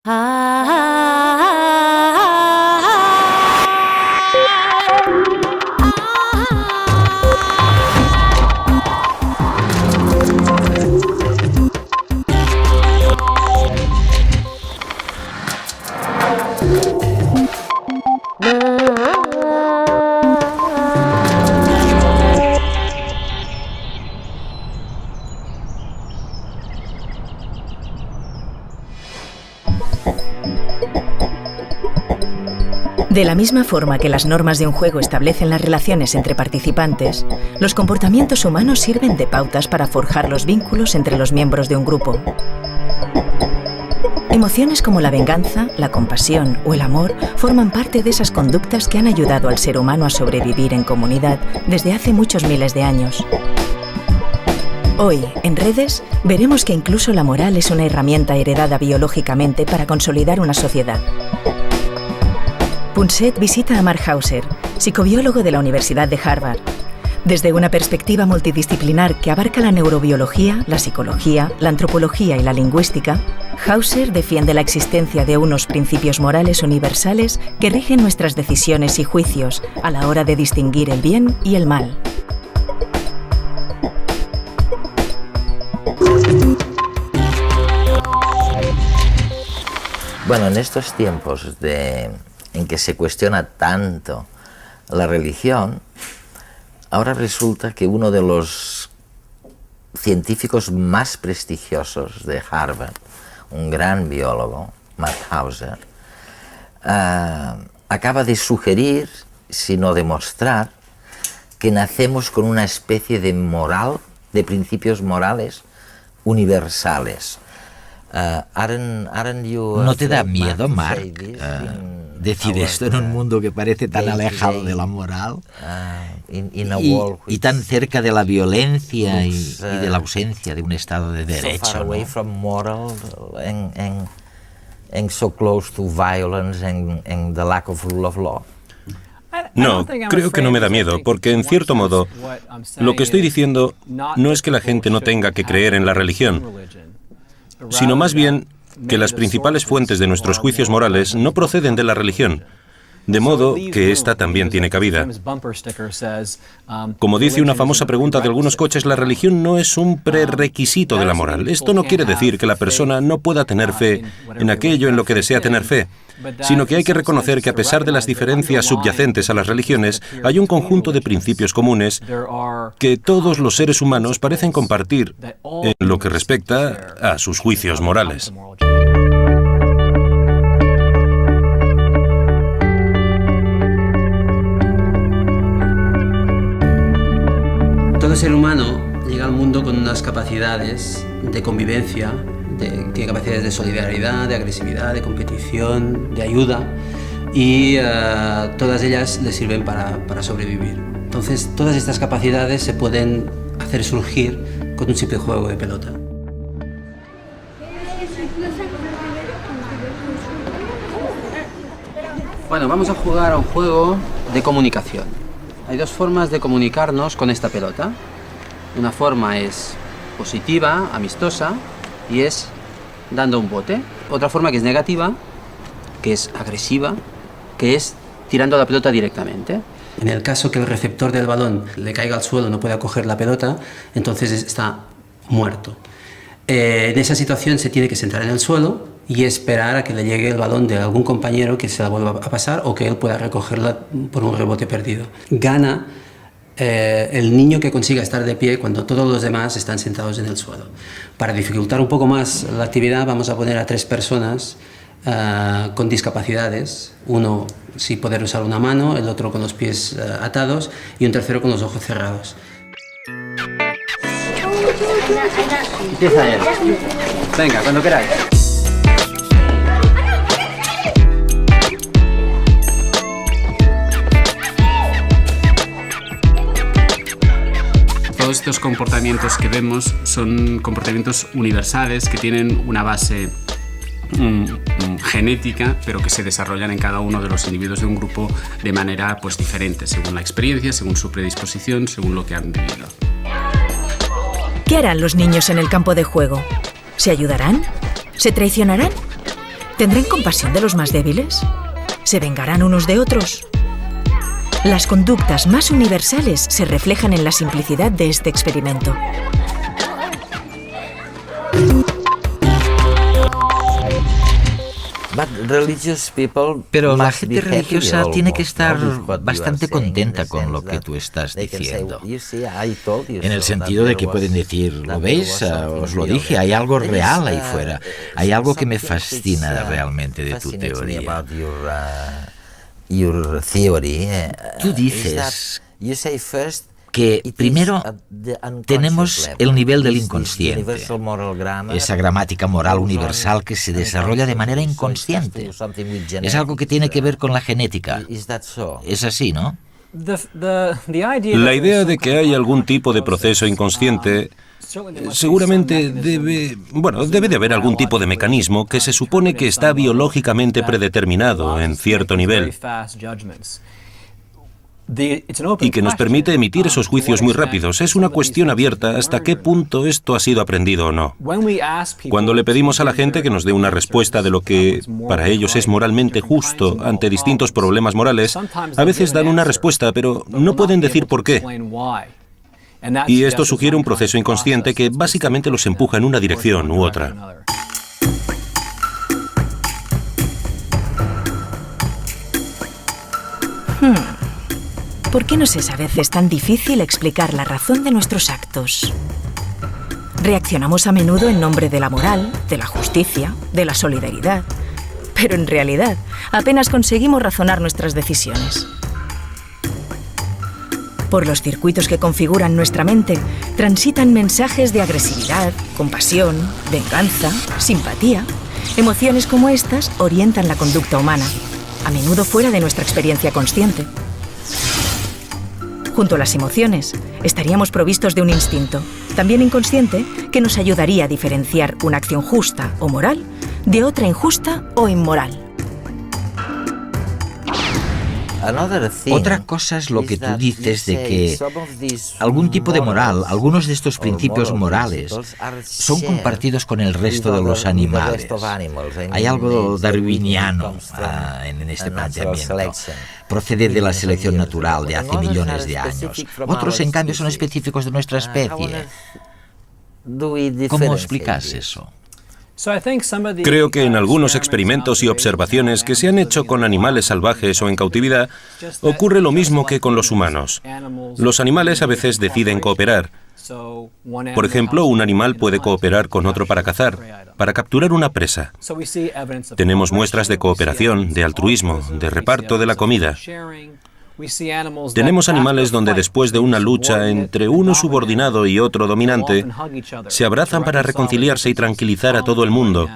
De la misma forma que las normas de un juego establecen las relaciones entre participantes, los comportamientos humanos sirven de pautas para forjar los vínculos entre los miembros de un grupo. Emociones como la venganza, la compasión o el amor forman parte de esas conductas que han ayudado al ser humano a sobrevivir en comunidad desde hace muchos miles de años. Hoy, en Redes, veremos que incluso la moral es una herramienta heredada biológicamente para consolidar una sociedad. Punset visita a Mark Hauser, psicobiólogo de la Universidad de Harvard. Desde una perspectiva multidisciplinar que abarca la neurobiología, la psicología, la antropología y la lingüística, Hauser defiende la existencia de unos principios morales universales que rigen nuestras decisiones y juicios a la hora de distinguir el bien y el mal. Bueno, en estos tiempos en que se cuestiona tanto la religión, ahora resulta que uno de los científicos más prestigiosos de Harvard, un gran biólogo, Mark Hauser, acaba de sugerir, si no demostrar, que nacemos con una especie de moral, de principios morales universales. ¿No te da miedo, Mark, decir esto en un mundo que parece tan alejado de la moral y tan cerca de la violencia y de la ausencia de un Estado de derecho, ¿no? No, creo que no me da miedo, porque en cierto modo lo que estoy diciendo no es que la gente no tenga que creer en la religión, sino más bien que las principales fuentes de nuestros juicios morales no proceden de la religión, de modo que ésta también tiene cabida. Como dice una famosa pregunta de algunos coches, la religión no es un prerequisito de la moral. Esto no quiere decir que la persona no pueda tener fe en aquello en lo que desea tener fe, sino que hay que reconocer que a pesar de las diferencias subyacentes a las religiones, hay un conjunto de principios comunes que todos los seres humanos parecen compartir en lo que respecta a sus juicios morales. Todo ser humano llega al mundo con unas capacidades de convivencia, tiene capacidades de solidaridad, de agresividad, de competición, de ayuda, y todas ellas le sirven para sobrevivir. Entonces, todas estas capacidades se pueden hacer surgir con un simple juego de pelota. Bueno, vamos a jugar a un juego de comunicación. Hay dos formas de comunicarnos con esta pelota. Una forma es positiva, amistosa, y es dando un bote. Otra forma que es negativa, que es agresiva, que es tirando la pelota directamente. En el caso que el receptor del balón le caiga al suelo, no pueda coger la pelota, entonces está muerto. En esa situación se tiene que sentar en el suelo y esperar a que le llegue el balón de algún compañero que se la vuelva a pasar o que él pueda recogerla por un rebote perdido. Gana el niño que consiga estar de pie cuando todos los demás están sentados en el suelo. Para dificultar un poco más la actividad, vamos a poner a 3 personas con discapacidades, uno sin poder usar una mano, el otro con los pies atados y un tercero con los ojos cerrados. Empieza él. Venga, cuando queráis. Todos estos comportamientos que vemos son comportamientos universales que tienen una base genética, pero que se desarrollan en cada uno de los individuos de un grupo de manera diferente, según la experiencia, según su predisposición, según lo que han vivido. ¿¿Qué harán los niños en el campo de juego? ¿Se ayudarán? ¿Se traicionarán? ¿Tendrán compasión de los más débiles? ¿Se vengarán unos de otros? Las conductas más universales se reflejan en la simplicidad de este experimento. Pero la gente religiosa tiene que estar bastante contenta con lo que tú estás diciendo. En el sentido de que pueden decir, ¿lo veis? Os lo dije, hay algo real ahí fuera. Hay algo que me fascina realmente de tu teoría. Tú dices que primero tenemos el nivel del inconsciente, esa gramática moral universal que se desarrolla de manera inconsciente. Es algo que tiene que ver con la genética. Es así, ¿no? La idea de que hay algún tipo de proceso inconsciente seguramente debe de haber algún tipo de mecanismo que se supone que está biológicamente predeterminado en cierto nivel y que nos permite emitir esos juicios muy rápidos. Es una cuestión abierta hasta qué punto esto ha sido aprendido o no. Cuando le pedimos a la gente que nos dé una respuesta de lo que para ellos es moralmente justo ante distintos problemas morales, a veces dan una respuesta, pero no pueden decir por qué. Y esto sugiere un proceso inconsciente que básicamente los empuja en una dirección u otra. ¿Por qué nos es a veces tan difícil explicar la razón de nuestros actos? Reaccionamos a menudo en nombre de la moral, de la justicia, de la solidaridad, pero en realidad apenas conseguimos razonar nuestras decisiones. Por los circuitos que configuran nuestra mente, transitan mensajes de agresividad, compasión, venganza, simpatía. Emociones como estas orientan la conducta humana, a menudo fuera de nuestra experiencia consciente. Junto a las emociones, estaríamos provistos de un instinto, también inconsciente, que nos ayudaría a diferenciar una acción justa o moral de otra injusta o inmoral. Otra cosa es lo que tú dices de que algún tipo de moral, algunos de estos principios morales, son compartidos con el resto de los animales. Hay algo darwiniano en este planteamiento. Procede de la selección natural de hace millones de años. Otros, en cambio, son específicos de nuestra especie. ¿Cómo explicas eso? Creo que en algunos experimentos y observaciones que se han hecho con animales salvajes o en cautividad, ocurre lo mismo que con los humanos. Los animales a veces deciden cooperar. Por ejemplo, un animal puede cooperar con otro para cazar, para capturar una presa. Tenemos muestras de cooperación, de altruismo, de reparto de la comida. Tenemos animales donde después de una lucha entre uno subordinado y otro dominante, se abrazan para reconciliarse y tranquilizar a todo el mundo,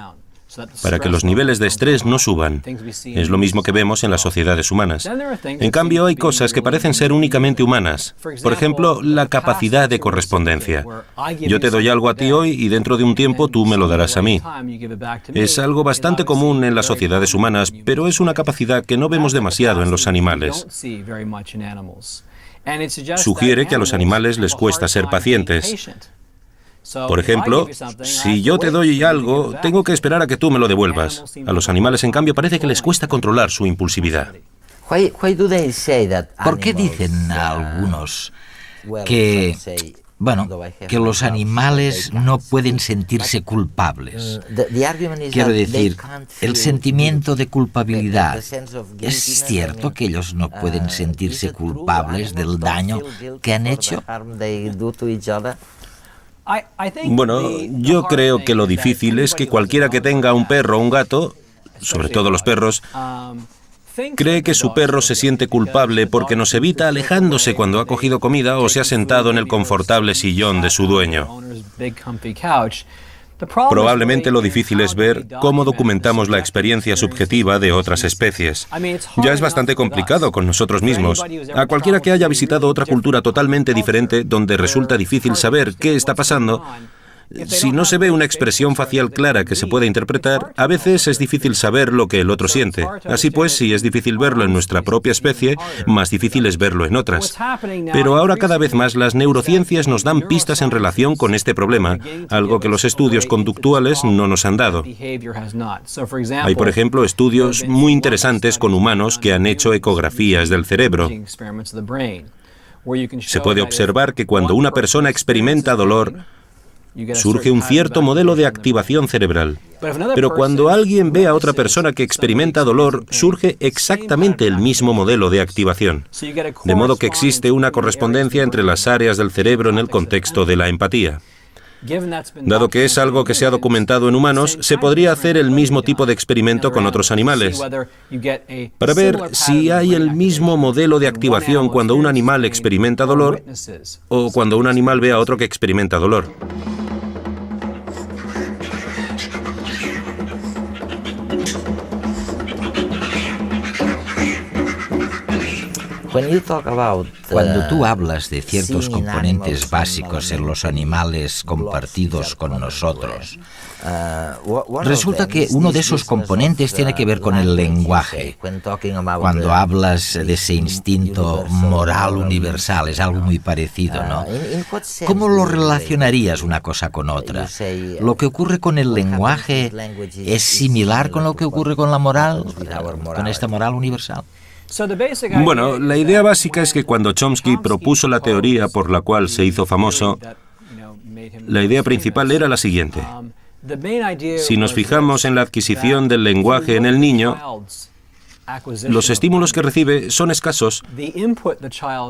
para que los niveles de estrés no suban. Es lo mismo que vemos en las sociedades humanas. En cambio, hay cosas que parecen ser únicamente humanas. Por ejemplo, la capacidad de correspondencia. Yo te doy algo a ti hoy y dentro de un tiempo tú me lo darás a mí. Es algo bastante común en las sociedades humanas, pero es una capacidad que no vemos demasiado en los animales. Sugiere que a los animales les cuesta ser pacientes. Por ejemplo, si yo te doy algo, tengo que esperar a que tú me lo devuelvas. A los animales, en cambio, parece que les cuesta controlar su impulsividad. ¿Por qué dicen algunos que los animales no pueden sentirse culpables? Quiero decir, el sentimiento de culpabilidad. ¿Es cierto que ellos no pueden sentirse culpables del daño que han hecho? Bueno, yo creo que lo difícil es que cualquiera que tenga un perro o un gato, sobre todo los perros, cree que su perro se siente culpable porque nos evita alejándose cuando ha cogido comida o se ha sentado en el confortable sillón de su dueño. Probablemente lo difícil es ver cómo documentamos la experiencia subjetiva de otras especies. Ya es bastante complicado con nosotros mismos. A cualquiera que haya visitado otra cultura totalmente diferente, donde resulta difícil saber qué está pasando, Si no se ve una expresión facial clara que se pueda interpretar, a veces es difícil saber lo que el otro siente. Así pues, si es difícil verlo en nuestra propia especie, más difícil es verlo en otras. Pero ahora cada vez más las neurociencias nos dan pistas en relación con este problema, algo que los estudios conductuales no nos han dado. Hay, por ejemplo, estudios muy interesantes con humanos que han hecho ecografías del cerebro. Se puede observar que cuando una persona experimenta dolor, surge un cierto modelo de activación cerebral. Pero cuando alguien ve a otra persona que experimenta dolor, surge exactamente el mismo modelo de activación. De modo que existe una correspondencia entre las áreas del cerebro en el contexto de la empatía. Dado que es algo que se ha documentado en humanos, se podría hacer el mismo tipo de experimento con otros animales, para ver si hay el mismo modelo de activación cuando un animal experimenta dolor o cuando un animal ve a otro que experimenta dolor. Cuando tú hablas de ciertos componentes básicos en los animales compartidos con nosotros, resulta que uno de esos componentes tiene que ver con el lenguaje. Cuando hablas de ese instinto moral universal, es algo muy parecido, ¿no? ¿Cómo lo relacionarías una cosa con otra? ¿Lo que ocurre con el lenguaje es similar con lo que ocurre con la moral, con esta moral universal? Bueno, la idea básica es que cuando Chomsky propuso la teoría por la cual se hizo famoso, la idea principal era la siguiente. Si nos fijamos en la adquisición del lenguaje en el niño, los estímulos que recibe son escasos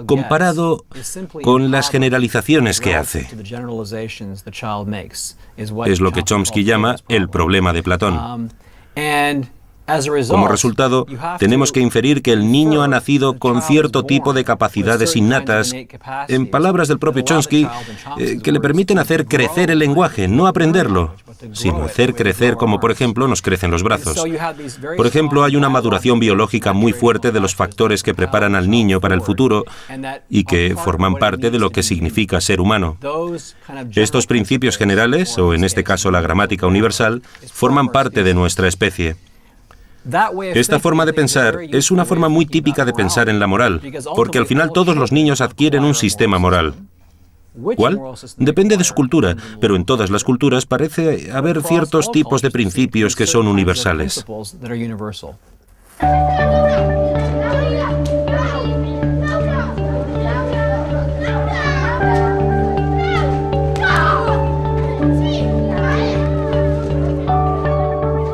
comparado con las generalizaciones que hace. Es lo que Chomsky llama el problema de Platón. Como resultado, tenemos que inferir que el niño ha nacido con cierto tipo de capacidades innatas, en palabras del propio Chomsky, que le permiten hacer crecer el lenguaje, no aprenderlo, sino hacer crecer como, por ejemplo, nos crecen los brazos. Por ejemplo, hay una maduración biológica muy fuerte de los factores que preparan al niño para el futuro y que forman parte de lo que significa ser humano. Estos principios generales, o en este caso la gramática universal, forman parte de nuestra especie. Esta forma de pensar es una forma muy típica de pensar en la moral, porque al final todos los niños adquieren un sistema moral. ¿Cuál? Depende de su cultura, pero en todas las culturas parece haber ciertos tipos de principios que son universales.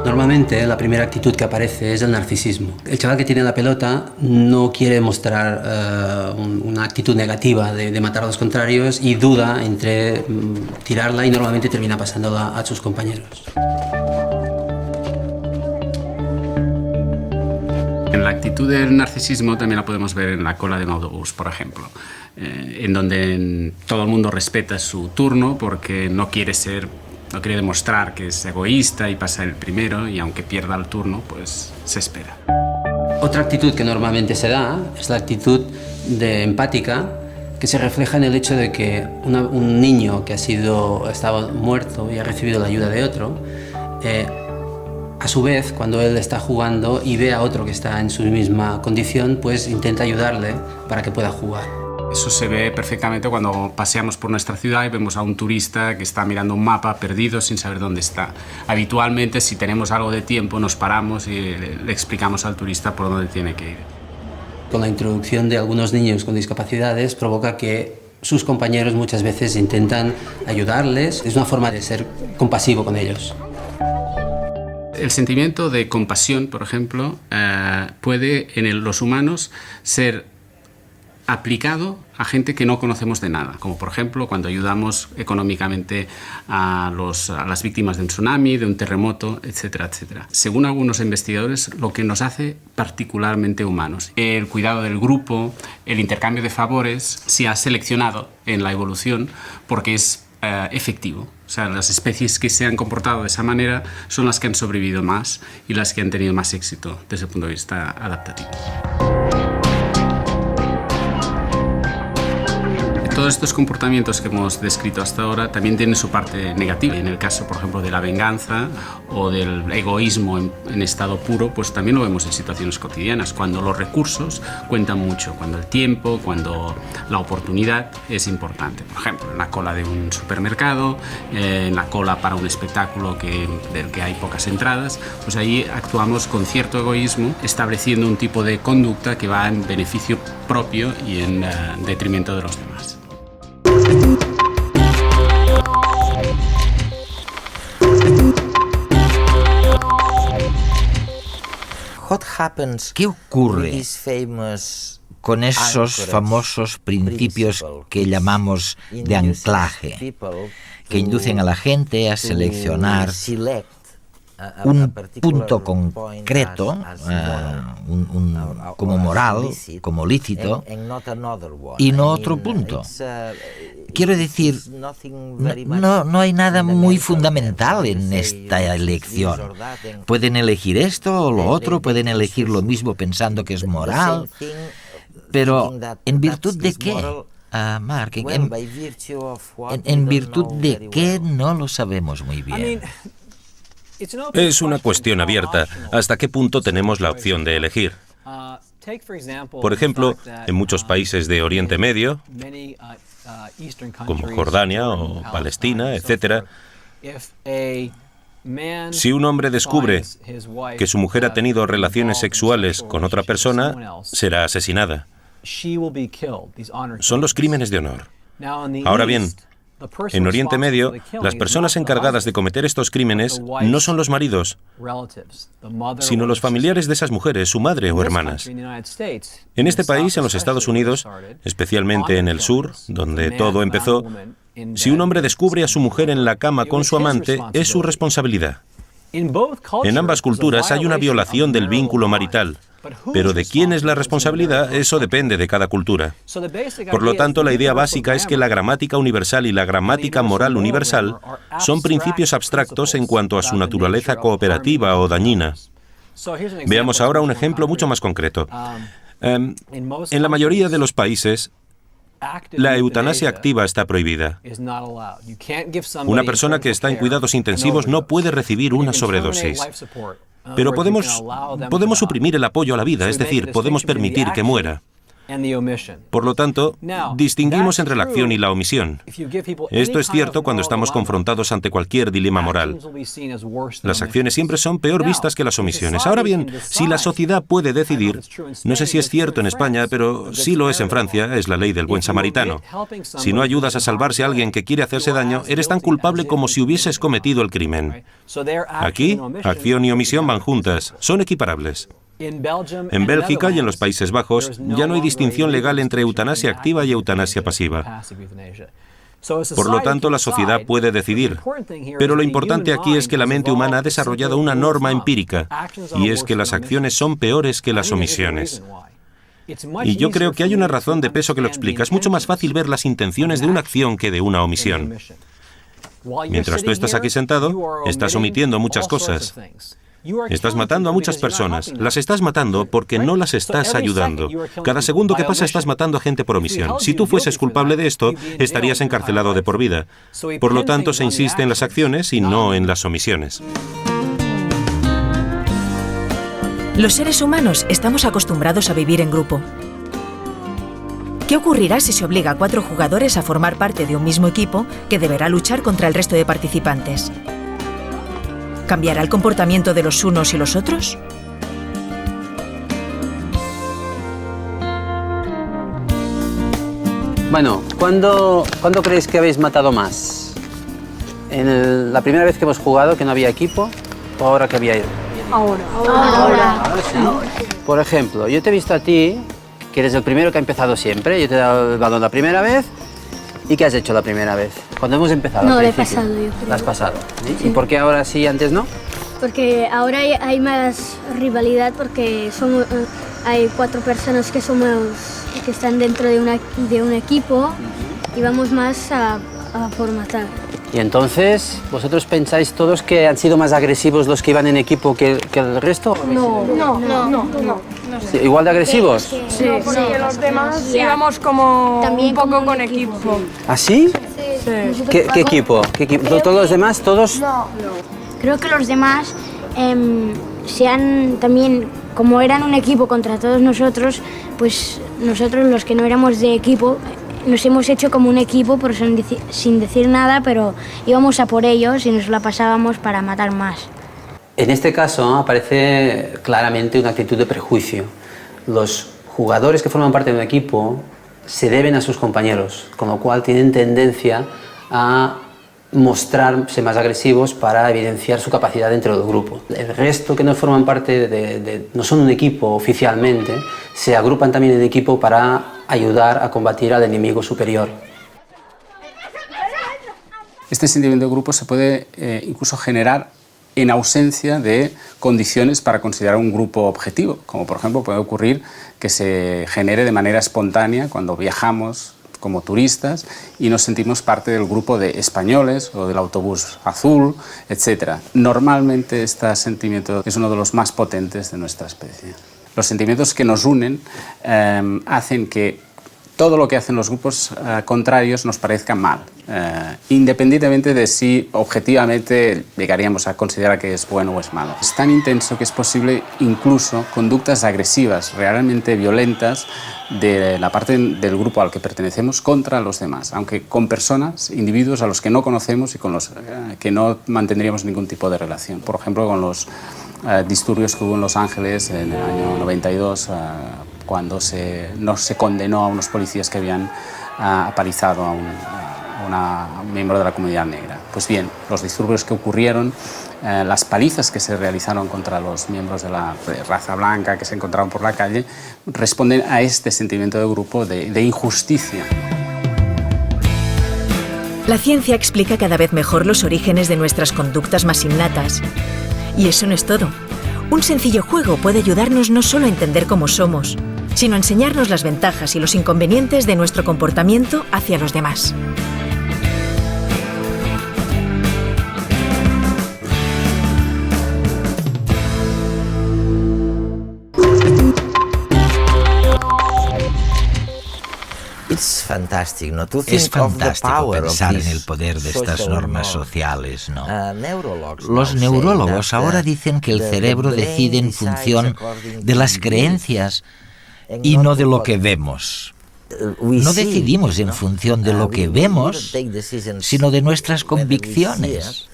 Normalmente la primera actitud que aparece es el narcisismo. El chaval que tiene la pelota no quiere mostrar una actitud negativa de matar a los contrarios y duda entre tirarla y normalmente termina pasándola a sus compañeros. En la actitud del narcisismo también la podemos ver en la cola de un autobús, por ejemplo, en donde todo el mundo respeta su turno porque no quiere demostrar que es egoísta y pasa el primero, y aunque pierda el turno, pues se espera. Otra actitud que normalmente se da es la actitud de empática, que se refleja en el hecho de que un niño que estaba muerto y ha recibido la ayuda de otro, a su vez, cuando él está jugando y ve a otro que está en su misma condición, pues intenta ayudarle para que pueda jugar. Eso se ve perfectamente cuando paseamos por nuestra ciudad y vemos a un turista que está mirando un mapa perdido sin saber dónde está. Habitualmente, si tenemos algo de tiempo, nos paramos y le explicamos al turista por dónde tiene que ir. Con la introducción de algunos niños con discapacidades provoca que sus compañeros muchas veces intentan ayudarles. Es una forma de ser compasivo con ellos. El sentimiento de compasión, por ejemplo, puede en los humanos ser aplicado a gente que no conocemos de nada, como por ejemplo cuando ayudamos económicamente a las víctimas de un tsunami, de un terremoto, etcétera, etcétera. Según algunos investigadores, lo que nos hace particularmente humanos. El cuidado del grupo, el intercambio de favores, se ha seleccionado en la evolución porque es efectivo. O sea, las especies que se han comportado de esa manera son las que han sobrevivido más y las que han tenido más éxito desde el punto de vista adaptativo. Todos estos comportamientos que hemos descrito hasta ahora también tienen su parte negativa. En el caso, por ejemplo, de la venganza o del egoísmo en estado puro, pues también lo vemos en situaciones cotidianas, cuando los recursos cuentan mucho, cuando el tiempo, cuando la oportunidad es importante. Por ejemplo, en la cola de un supermercado, en la cola para un espectáculo del que hay pocas entradas, pues ahí actuamos con cierto egoísmo, estableciendo un tipo de conducta que va en beneficio propio y en detrimento de los demás. ¿Qué ocurre con esos famosos principios que llamamos de anclaje, que inducen a la gente a seleccionar un punto concreto como moral, como lícito, y no otro punto? Quiero decir, no hay nada muy fundamental en esta elección. Pueden elegir esto o lo otro, pueden elegir lo mismo pensando que es moral, pero ¿en virtud de qué? Mark, ¿en virtud de qué? No lo sabemos muy bien. Es una cuestión abierta. ¿Hasta qué punto tenemos la opción de elegir? Por ejemplo, en muchos países de Oriente Medio, como Jordania o Palestina, etc., si un hombre descubre que su mujer ha tenido relaciones sexuales con otra persona, será asesinada. Son los crímenes de honor. Ahora bien, en Oriente Medio, las personas encargadas de cometer estos crímenes no son los maridos, sino los familiares de esas mujeres, su madre o hermanas. En este país, en los Estados Unidos, especialmente en el sur, donde todo empezó, si un hombre descubre a su mujer en la cama con su amante, es su responsabilidad. En ambas culturas hay una violación del vínculo marital. Pero ¿de quién es la responsabilidad? Eso depende de cada cultura. Por lo tanto, la idea básica es que la gramática universal y la gramática moral universal son principios abstractos en cuanto a su naturaleza cooperativa o dañina. Veamos ahora un ejemplo mucho más concreto. En la mayoría de los países, la eutanasia activa está prohibida. Una persona que está en cuidados intensivos no puede recibir una sobredosis. Pero podemos suprimir el apoyo a la vida, es decir, podemos permitir que muera. Por lo tanto, distinguimos entre la acción y la omisión. Esto es cierto cuando estamos confrontados ante cualquier dilema moral. Las acciones siempre son peor vistas que las omisiones. Ahora bien, si la sociedad puede decidir, no sé si es cierto en España, pero sí lo es en Francia, es la ley del buen samaritano. Si no ayudas a salvarse a alguien que quiere hacerse daño, eres tan culpable como si hubieses cometido el crimen. Aquí, acción y omisión van juntas, son equiparables. En Bélgica y en los Países Bajos ya no hay distinción legal entre eutanasia activa y eutanasia pasiva. Por lo tanto, la sociedad puede decidir. Pero lo importante aquí es que la mente humana ha desarrollado una norma empírica, y es que las acciones son peores que las omisiones. Y yo creo que hay una razón de peso que lo explica. Es mucho más fácil ver las intenciones de una acción que de una omisión. Mientras tú estás aquí sentado, estás omitiendo muchas cosas. Estás matando a muchas personas. Las estás matando porque no las estás ayudando. Cada segundo que pasa estás matando a gente por omisión. Si tú fueses culpable de esto, estarías encarcelado de por vida. Por lo tanto, se insiste en las acciones y no en las omisiones. Los seres humanos estamos acostumbrados a vivir en grupo. ¿Qué ocurrirá si se obliga a 4 jugadores a formar parte de un mismo equipo que deberá luchar contra el resto de participantes? ¿Cambiará el comportamiento de los unos y los otros? Bueno, ¿cuándo creéis que habéis matado más? ¿En la primera vez que hemos jugado, que no había equipo, o ahora que había? Ahora sí. Por ejemplo, yo te he visto a ti, que eres el primero que ha empezado siempre. Yo te he dado el balón la primera vez. ¿Y qué has hecho la primera vez? Cuando hemos empezado. No, la he pasado yo creo. ¿La has pasado? ¿Sí? ¿Y por qué ahora sí y antes no? Porque ahora hay más rivalidad porque hay 4 personas que están dentro de un equipo y vamos más a por matar. Y entonces, ¿vosotros pensáis todos que han sido más agresivos los que iban en equipo que el resto? No. Sí, ¿igual de agresivos? Sí, porque los demás íbamos como también un poco con equipo. ¿Ah, sí? Sí. ¿Qué equipo? ¿Todos los demás? ¿Todos? No. Creo que los demás también, como eran un equipo contra todos nosotros, pues nosotros los que no éramos de equipo nos hemos hecho como un equipo pero sin decir nada, pero íbamos a por ellos y nos la pasábamos para matar más. En este caso aparece claramente una actitud de prejuicio. Los jugadores que forman parte de un equipo se deben a sus compañeros, con lo cual tienen tendencia a mostrarse más agresivos para evidenciar su capacidad dentro del grupo. El resto que no forman parte no son un equipo oficialmente, se agrupan también en equipo para ayudar a combatir al enemigo superior. Este sentimiento de grupo se puede incluso generar en ausencia de condiciones para considerar un grupo objetivo, como por ejemplo puede ocurrir que se genere de manera espontánea cuando viajamos como turistas y nos sentimos parte del grupo de españoles o del autobús azul, etc. Normalmente este sentimiento es uno de los más potentes de nuestra especie. Los sentimientos que nos unen hacen que todo lo que hacen los grupos contrarios nos parezca mal, independientemente de si objetivamente llegaríamos a considerar que es bueno o es malo. Es tan intenso que es posible incluso conductas agresivas, realmente violentas, de la parte del grupo al que pertenecemos contra los demás, aunque con personas, individuos a los que no conocemos y con los que no mantendríamos ningún tipo de relación. Por ejemplo, con los disturbios que hubo en Los Ángeles en el año 92, cuando no se condenó a unos policías que habían apalizado a un miembro de la comunidad negra. Pues bien, los disturbios que ocurrieron, las palizas que se realizaron contra los miembros de la raza blanca que se encontraban por la calle, responden a este sentimiento de grupo, de injusticia. La ciencia explica cada vez mejor los orígenes de nuestras conductas más innatas. Y eso no es todo. Un sencillo juego puede ayudarnos no solo a entender cómo somos, sino a enseñarnos las ventajas y los inconvenientes de nuestro comportamiento hacia los demás. Es fantástico, ¿no? Es fantástico pensar en el poder de estas normas sociales, ¿no? Los neurólogos ahora dicen que el cerebro decide en función de las creencias y no de lo que vemos. No decidimos en función de lo que vemos, sino de nuestras convicciones.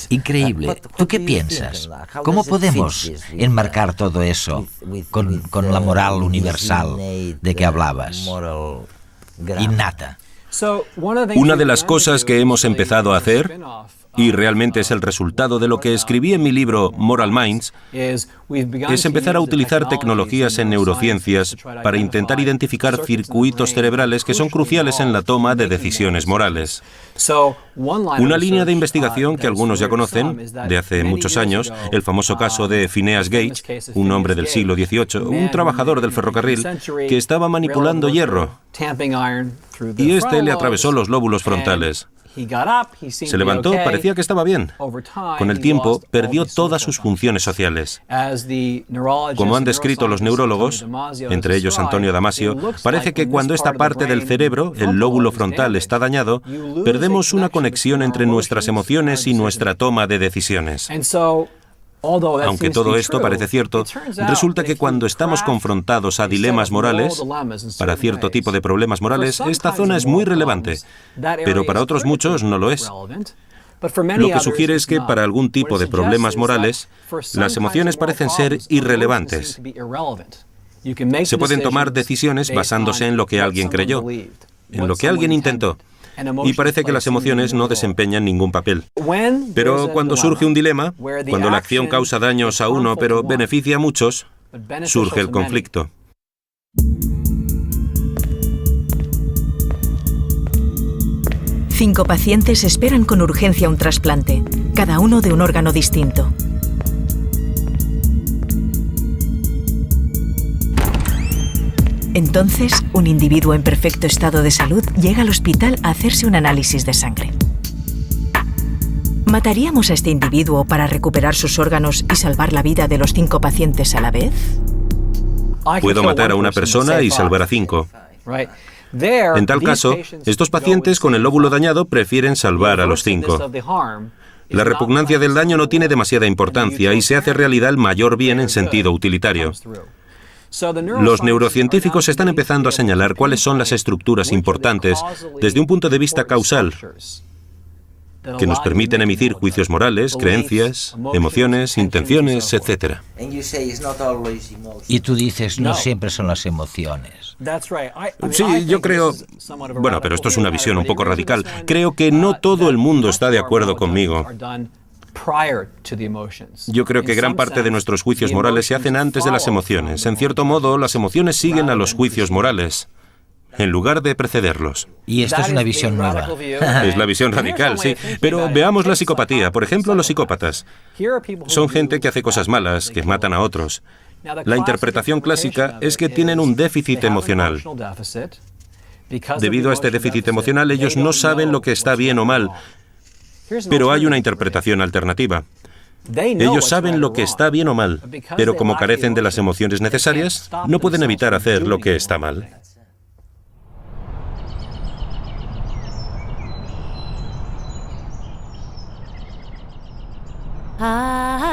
Increíble. ¿Tú qué piensas? ¿Cómo podemos enmarcar todo eso con la moral universal de que hablabas? Innata. Una de las cosas que hemos empezado a hacer, y realmente es el resultado de lo que escribí en mi libro Moral Minds, es empezar a utilizar tecnologías en neurociencias para intentar identificar circuitos cerebrales que son cruciales en la toma de decisiones morales. Una línea de investigación que algunos ya conocen, de hace muchos años, el famoso caso de Phineas Gage, un hombre del siglo XVIII, un trabajador del ferrocarril que estaba manipulando hierro, y este le atravesó los lóbulos frontales. Se levantó, parecía que estaba bien. Con el tiempo, perdió todas sus funciones sociales. Como han descrito los neurólogos, entre ellos Antonio Damasio, parece que cuando esta parte del cerebro, el lóbulo frontal, está dañado, perdemos una conexión entre nuestras emociones y nuestra toma de decisiones. Aunque todo esto parece cierto, resulta que cuando estamos confrontados a dilemas morales, para cierto tipo de problemas morales, esta zona es muy relevante, pero para otros muchos no lo es. Lo que sugiere es que para algún tipo de problemas morales, las emociones parecen ser irrelevantes. Se pueden tomar decisiones basándose en lo que alguien creyó, en lo que alguien intentó. Y parece que las emociones no desempeñan ningún papel. Pero cuando surge un dilema, cuando la acción causa daños a uno pero beneficia a muchos, surge el conflicto. Cinco pacientes esperan con urgencia un trasplante, cada uno de un órgano distinto. Entonces, un individuo en perfecto estado de salud llega al hospital a hacerse un análisis de sangre. ¿Mataríamos a este individuo para recuperar sus órganos y salvar la vida de los 5 pacientes a la vez? Puedo matar a una persona y salvar a 5. En tal caso, estos pacientes con el lóbulo dañado prefieren salvar a los 5. La repugnancia del daño no tiene demasiada importancia y se hace realidad el mayor bien en sentido utilitario. Los neurocientíficos están empezando a señalar cuáles son las estructuras importantes desde un punto de vista causal, que nos permiten emitir juicios morales, creencias, emociones, intenciones, etc. Y tú dices, no siempre son las emociones. Sí, yo creo... Bueno, pero esto es una visión un poco radical. Creo que no todo el mundo está de acuerdo conmigo. Yo creo que gran parte de nuestros juicios morales se hacen antes de las emociones. En cierto modo, las emociones siguen a los juicios morales, en lugar de precederlos. Y esta es una visión nueva. Es la visión radical, sí. Pero veamos la psicopatía. Por ejemplo, los psicópatas. Son gente que hace cosas malas, que matan a otros. La interpretación clásica es que tienen un déficit emocional. Debido a este déficit emocional, ellos no saben lo que está bien o mal. Pero hay una interpretación alternativa. Ellos saben lo que está bien o mal, pero como carecen de las emociones necesarias, no pueden evitar hacer lo que está mal. Ah